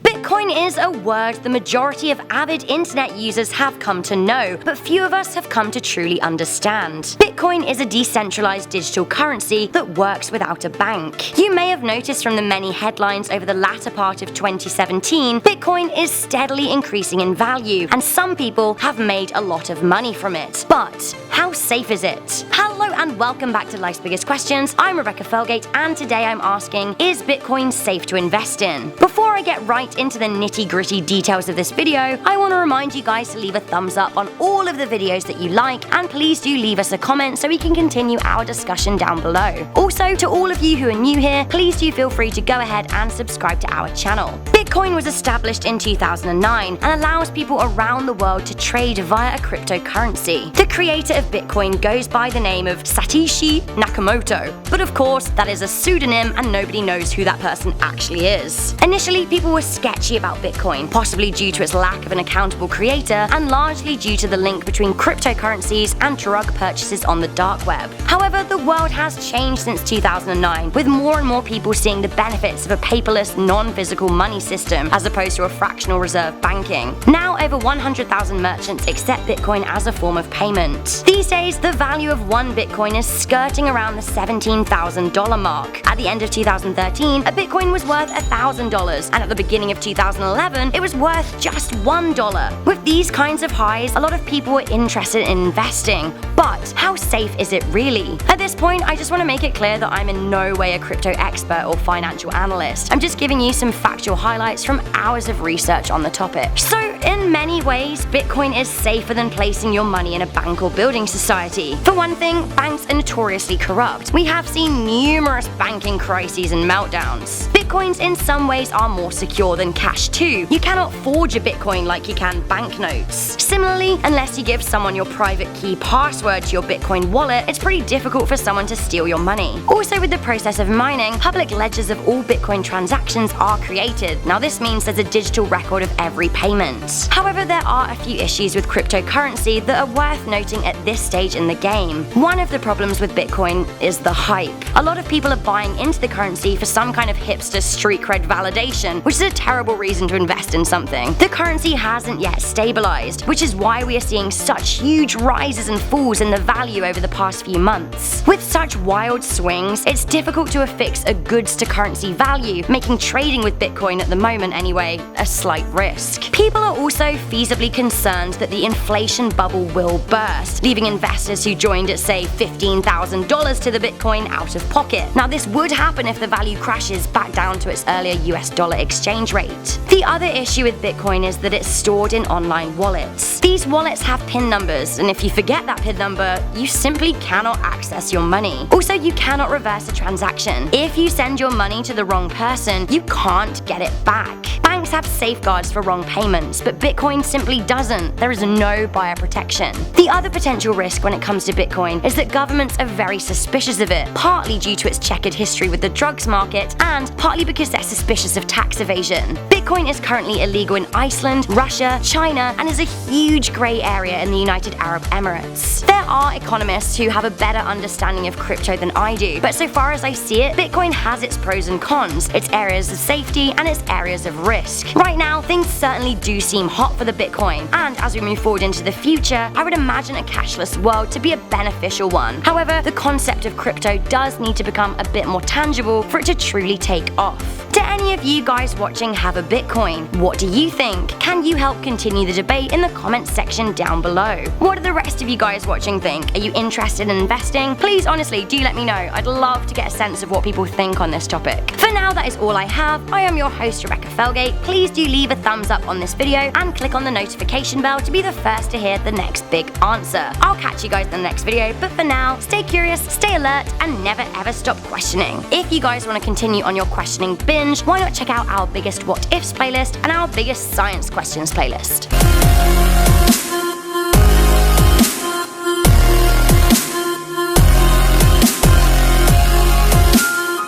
Bitcoin is a word the majority of avid internet users have come to know, but few of us have come to truly understand. Bitcoin is a decentralized digital currency that works without a bank. You may have noticed from the many headlines over the latter part of 2017, Bitcoin is steadily increasing in value, and some people have made a lot of money from it. But how safe is it? Hello and welcome back to Life's Biggest Questions. I'm Rebecca Felgate, and today I'm asking, is Bitcoin safe to invest in? Before I get right into the nitty-gritty details of this video, I want to remind you guys to leave a thumbs up on all of the videos that you like, and please do leave us a comment so we can continue our discussion down below. Also, to all of you who are new here, please do feel free to go ahead and subscribe to our channel. Bitcoin was established in 2009 and allows people around the world to trade via a cryptocurrency. The creator of Bitcoin goes by the name of Satoshi Nakamoto, but of course that is a pseudonym and nobody knows who that person actually is. Initially, people were sketchy about Bitcoin, possibly due to its lack of an accountable creator and largely due to the link between cryptocurrencies and drug purchases on the dark web. However, the world has changed since 2009, with more and more people seeing the benefits of a paperless, non-physical money system as opposed to a fractional reserve banking. Now, over 100,000 merchants accept Bitcoin as a form of payment. These days, the value of one Bitcoin is skirting around the $17,000 mark. At the end of 2013, a Bitcoin was worth $1,000, and at the beginning of 2011, it was worth just $1. With these kinds of highs, a lot of people were interested in investing, but how safe is it really? At this point, I just want to make it clear that I'm in no way a crypto expert or financial analyst. I'm just giving you some factual highlights from hours of research on the topic. So, in many ways, Bitcoin is safer than placing your money in a bank or building society. For one thing, banks are notoriously corrupt. We have seen numerous banking crises and meltdowns. Bitcoins in some ways are more secure than cash too. You cannot forge a Bitcoin like you can banknotes. Similarly, unless you give someone your private key password to your Bitcoin wallet, it's pretty difficult for someone to steal your money. Also, with the process of mining, public ledgers of all Bitcoin transactions are created. Now, this means there's a digital record of every payment. However, there are a few issues with cryptocurrency that are worth noting at this stage in the game. One of the problems with Bitcoin is the hype. A lot of people are buying into the currency for some kind of hipster street cred validation, which is a terrible reason to invest in something. The currency hasn't yet stabilized, which is why we are seeing such huge rises and falls in the value over the past few months. With such wild swings, it's difficult to affix a goods to currency value, making trading with Bitcoin at the moment anyway a slight risk. People are also feasibly concerned that the inflation bubble will burst, leaving investors who joined at say $15,000 to the Bitcoin out of pocket. Now, this would happen if the value crashes back down to its earlier US dollar exchange rate. The other issue with Bitcoin is that it's stored in online wallets. These wallets have PIN numbers, and if you forget that PIN number, you simply cannot access your money. Also, you cannot reverse a transaction. If you send your money to the wrong person, you can't get it back. Banks have safeguards for wrong payments, but Bitcoin simply doesn't. There is no buyer protection. The other potential risk when it comes to Bitcoin is that governments are very suspicious of it, partly due to its checkered history with the drugs market, and partly because they're suspicious of tax evasion. Bitcoin is currently illegal in Iceland, Russia, China, and is a huge grey area in the United Arab Emirates. There are economists who have a better understanding of crypto than I do, but so far as I see it, Bitcoin has its pros and cons, its areas of safety and its areas of risk. Right now, things certainly do seem hot for the Bitcoin, and as we move forward into the future, I would imagine a cashless world to be a beneficial one. However, the concept of crypto does need to become a bit more tangible for it to truly take off. Do any of you guys watching have a Bitcoin? What do you think? Can you help continue the debate in the comments section down below? What do the rest of you guys watching think? Are you interested in investing? Please honestly do let me know. I'd love to get a sense of what people think on this topic. For now, that is all I have. I am your host, Rebecca Felgate. Please do leave a thumbs up on this video and click on the notification bell to be the first to hear the next big answer. I'll catch you guys in the next video, but for now, stay curious, stay alert, and never ever stop questioning. If you guys want to continue on your questioning binge, why not check out our biggest what ifs playlist and our biggest science questions playlist.